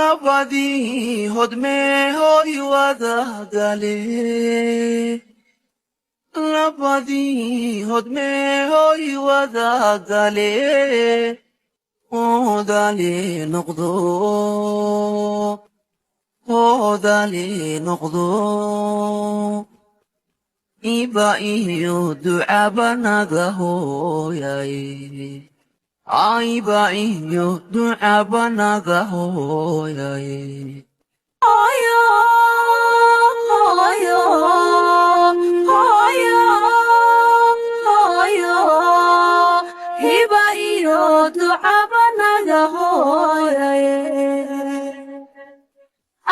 labadii hodmeehoodii wada gale labadii hodmeehoodii wada gale oodale noqdo iba iyo ducaba naga hooyaye iba iyo ducaba naga hooyaye iba iyo ducaba naga hooyaye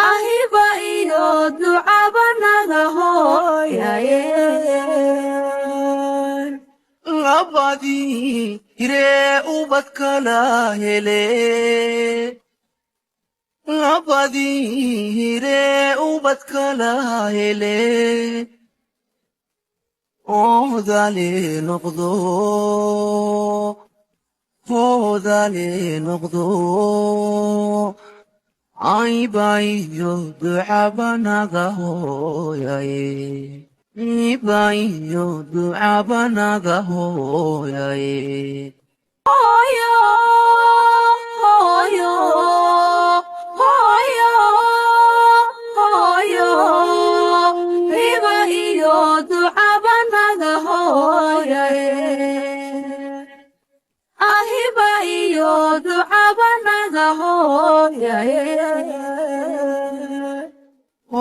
ahiba iyo ducaba naga hooyaye labadii hiree ubad kala hele labadii hiree ubad kala hele oodale noqdo iba iyo ducaba naga hooyaye iba iyo ducaba naga hooyaye iba iyo ducaba naga hooyaye ahiba iyo ducaba naga hooyaye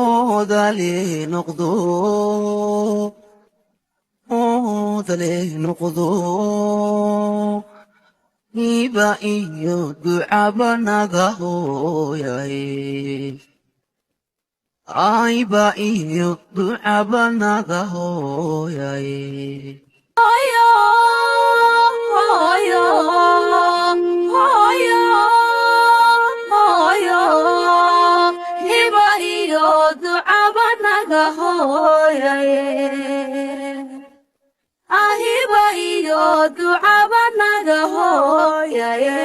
oodale noqdo iba iyo ducaba naga hooyaye iba iyo ducaba naga hooyaye iba iyo ducaba naga hooyaye ahiba iyo ducaba naga hooyaye